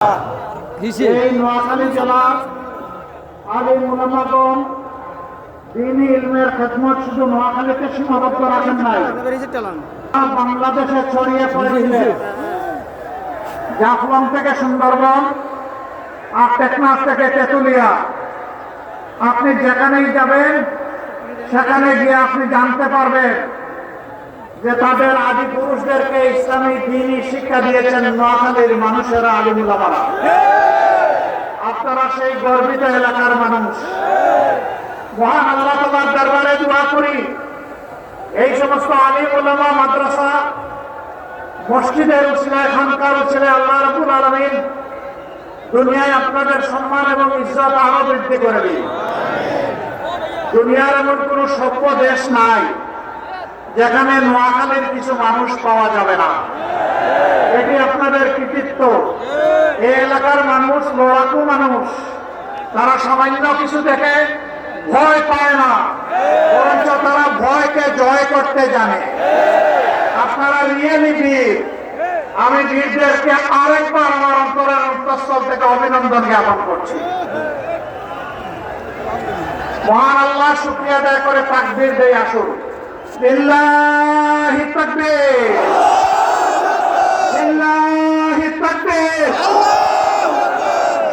এই নোয়াখালী জেলার আলিম উলামাগণ দ্বীনি ইলমের খেদমত শুধু নোয়াখালীতে সীমাবদ্ধ রাখেন নাই, বাংলাদেশে ছড়িয়ে পড়েছিলেন। জাফলং থেকে সুন্দরবন আর টেকনাফ থেকে তেঁতুলিয়া, আপনি যেখানেই যাবেন সেখানে গিয়ে আপনি জানতে পারবেন যে তাদের আদি পুরুষদেরকে ইসলামী দ্বীনি শিক্ষা দিয়েছেন নোয়াখালীর মানুষেরা, আলিম উলামারা। আপনারা সেই গর্বিত এলাকার মানুষ। মহান আল্লাহ তাআলার দরবারে দোয়া করি, এই সমস্ত আলিম উলামা, মাদ্রাসা, মসজিদের উসিলায়, খানকার উসিলায় আল্লাহ রাব্বুল আলামিন দুনিয়ায় আপনাদের সম্মান এবং ইজ্জত আরো বৃদ্ধি করে দিন। দুনিয়ার এমন কোন সভ্য দেশ নাই যেখানে নোয়াখালীর কিছু মানুষ পাওয়া যাবে না। এটি আপনাদের কৃতিত্ব। এই এলাকার মানুষ লড়াকু মানুষ, তারা সামান্য কিছু দেখে ভয় পায় না, বরঞ্চ তারা ভয়কে জয় করতে জানে। আপনারা রিয়েলি বীর। আমি বীরদেরকে আরেকবার আমার অন্তরের অন্তঃস্থল থেকে অভিনন্দন জ্ঞাপন করছি। মহান আল্লাহ শুকরিয়া আদায় করে তাকবীর দেই। আসুন, লিল্লাহি তাকবীর, লিল্লাহি তাকবীর।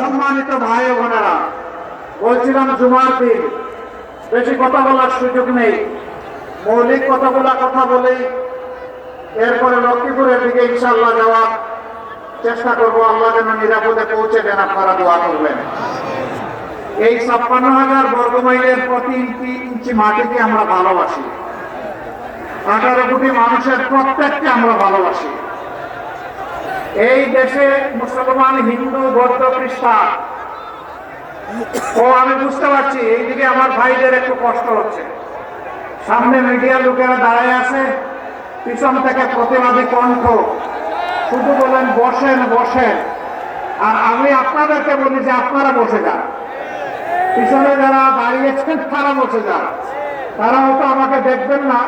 সম্মানিত ভাই ও বোনেরা, বলছিলাম জুমার দিন বেশি কথা বলার সুযোগ নেই, মৌলিক কথা বলেই এরপরে লক্ষ্মীপুরের দিকে ইনশাআল্লাহ যাওয়ার চেষ্টা করবো। আল্লাহ যেন নিরাপদে পৌঁছে দেন, আপনারা দোয়া করবেন। এই ৫৬,০০০ বর্গমাইলের প্রতি ইঞ্চি মাটিকে আমরা ভালোবাসি। ১৮ কোটি মানুষের প্রত্যেককে আমরা ভালোবাসি। এই দেশে মুসলমান, হিন্দু, বৌদ্ধ, খ্রিস্টান, আমি বুঝতে পারছি এইদিকে আমার ভাইদের একটু কষ্ট হচ্ছে। সামনে মিডিয়া লোকেরা দাঁড়ায় আছে, পিছন থেকে প্রতিবাদী কণ্ঠ শুধু বলেন বসেন বসেন। আর আমি আপনাদেরকে বলি যে আপনারা বসে যান। পিছনে যারা দাঁড়িয়েছেন তারা বসে যান। তারাও তো আমাকে দেখবেন না,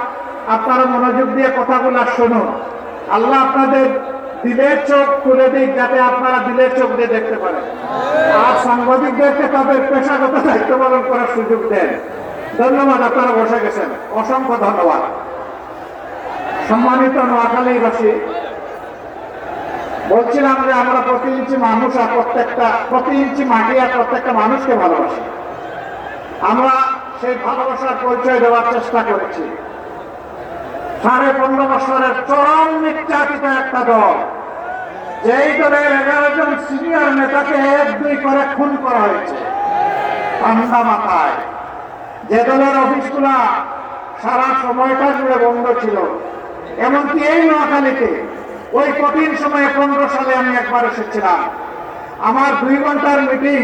আপনারা মনোযোগ দিয়ে কথাগুলো শুনুন। আল্লাহ আপনাদের দিলের চোখ খুলে দিক, যাতে আপনারা দিলের চোখ দিয়ে দেখতে পারেন। আর সাংবাদিকদেরকে তাদের পেশাগত দায়িত্ব পালন করার সুযোগ দেন। ধন্যবাদ, আপনারা বসে গেছেন, অসংখ্য ধন্যবাদ। সম্মানিত নোয়াখালীবাসী, বলছিলাম যে আমরা প্রতি ইঞ্চি মানুষ আর প্রতি ইঞ্চি মাটি আর প্রত্যেকটা মানুষকে ভালোবাসি। আমরা সেই ভালোবাসার পরিচয় দেওয়ার চেষ্টা করেছি। 15.5 বছরের চরম নির্যাতিত একটা দল, যেই দলের 11 জন সিনিয়র নেতাকে 1-2 করে খুন করা হয়েছে ঠান্ডা মাথায়, যে দলের অফিসগুলা সারা সময়টা জুড়ে বন্ধ ছিল। এমনকি এই নোয়াখালীতে ওই কঠিন সময়ে 15 সালে আমি একবার এসেছিলাম। আমার 2 ঘন্টার মিটিং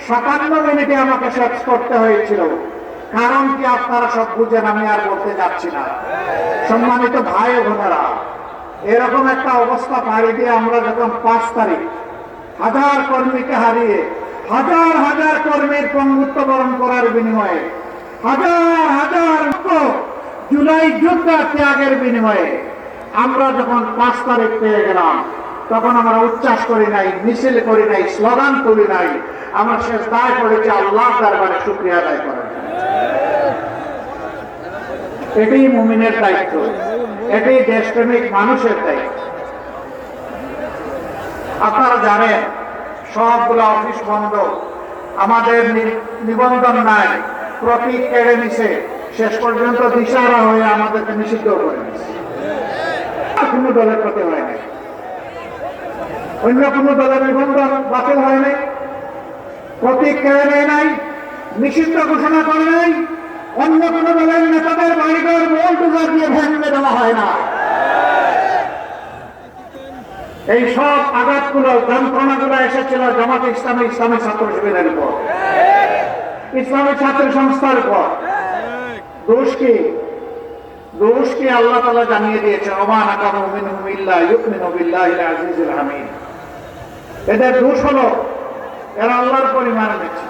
57 মিনিটে আমাকে শেষ করতে হয়েছিল। কারণ কি আপনারা সব বুঝেন, আমি আর বলতে যাচ্ছি না। সম্মানিত ভাই ও বোনেরা, এরকম একটা অবস্থা পাড়ি দিয়ে আমরা যখন 5 তারিখ 1000 কর্মীকে হারিয়ে, হাজার হাজার কর্মীর পঙ্গুত্ব বরণ করার বিনিময়ে, হাজার হাজার জুলাই যোদ্ধা ত্যাগের বিনিময়ে আমরা যখন 5 তারিখ পেয়ে গেলাম, তখন আমরা উচ্ছ্বাস করি নাই, মিছিল করি নাই, স্লোগান করি নাই। আমরা শেষ দায় করেছি আল্লাহর দরবারে শুকরিয়া আদায় করার। এটাই মুমিনের দায়িত্ব, এটাই দেশপ্রেমিক মানুষের দায়িত্ব। আপনারা জানেন সবগুলো অফিস বন্ধ, আমাদের নিবন্ধন নাই, প্রতীক কেড়ে নিছে, শেষ পর্যন্ত দিশাহারা হয়ে আমাদেরকে নিষিদ্ধ করে দিচ্ছে। কোন দলের ক্ষতি হয় নাই, অন্য কোন দলের নিবন্ধন বাতিল হয় নাই, প্রতীক কেড়ে নেয় নাই, নিষিদ্ধ ঘোষণা করে নাই, অন্য কোন দলের নেতাদের বাড়িঘর বোল্ডোজার দিয়ে ভেঙে দেওয়া হয় না। এই সব আঘাতগুলো, যন্ত্রণাগুলো এসেছিল জামাতে ইসলামী, ইসলামী ছাত্র শিবিরের উপর, ইসলামী ছাত্র সংস্থার উপর। দোষ কি? দোষ কি আল্লাহ তাআলা জানিয়ে দিয়েছেন, ওমা নাকামু মিনহুম ইল্লা ইউমিনু বিল্লাহিল আজিজিল হামিদ। এদের দোষ হলো এরা আল্লাহর পরিমাণ দিচ্ছে,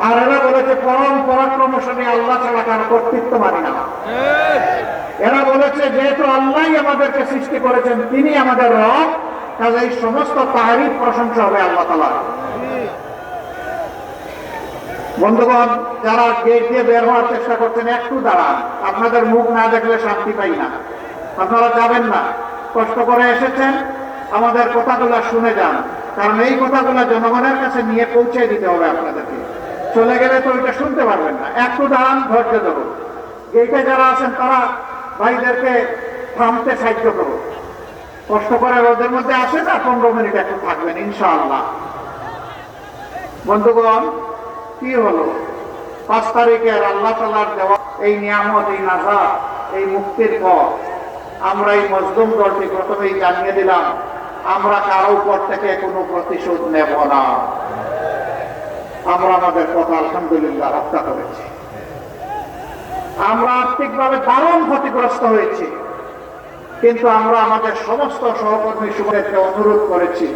আর এরা বলেছে পরম পরাক্রমশালী আল্লাহ ছাড়া কারো কর্তৃত্ব মানি না। এরা বলেছে যেহেতু আল্লাহই আমাদেরকে সৃষ্টি করেছেন, তিনি আমাদের রব, কাজে এই সমস্ত তারিফ প্রশংসা হবে আল্লাহ তাআলার। বন্ধুগণ, যারা গেট দিয়ে বের হওয়ার চেষ্টা করছেন একটু দাঁড়ান, আপনাদের মুখ না দেখলে শান্তি পাই না। আপনারা যাবেন না, কষ্ট করে এসেছেন, আমাদের কথাগুলো শুনে যান, কারণ এই কথাগুলো জনগণের কাছে নিয়ে পৌঁছে দিতে হবে আপনাদেরকে। চলে গেলে তো এটা শুনতে পারবেন না। একটু দাঁড়ান, ধৈর্য ধরুন। গেটে যারা আছেন তারা ভাইদেরকে থামতে সাহায্য করুন। কষ্ট করে রোদের মধ্যে আসেন, আর 15 মিনিট একটু থাকবেন ইনশাআল্লাহ। বন্ধুগণ, কি হলো 5 তারিখের আল্লাহ তাআলার দেওয়া এই নিয়ামত, এই নাজাত, এই মুক্তির পর আমরা এই মজলুম দলটি প্রথমেই জানিয়ে দিলাম, আমরা কারো উপর থেকে কোনো প্রতিশোধ নেব না। আমরা আমাদের কথা আলহামদুলিল্লাহ রক্ষা করেছি। আমরা আর্থিকভাবে দারুণ ক্ষতিগ্রস্ত হয়েছি, কিন্তু আমরা আমাদের সমস্ত সহকর্মী সুবিধাকে অনুরোধ করেছি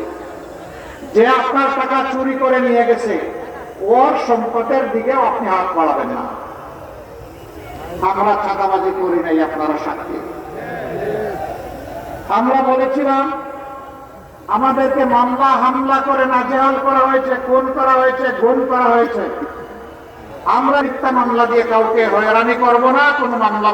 যে আপনার টাকা চুরি করে নিয়ে গেছে, ওর সম্পদের দিকেও আপনি হাত বাড়াবেন না। আমরা চাঁদাবাজি করি নাই, আপনারা সাক্ষী। আমরা বলেছিলাম আমাদেরকে মামলা হামলা করে নাজেহাল করা হয়েছে, খুন করা হয়েছে, গুম করা হয়েছে। আমরা মিথ্যা মামলা দিয়ে কাউকে হয়রানি করব না, কোনো মামলা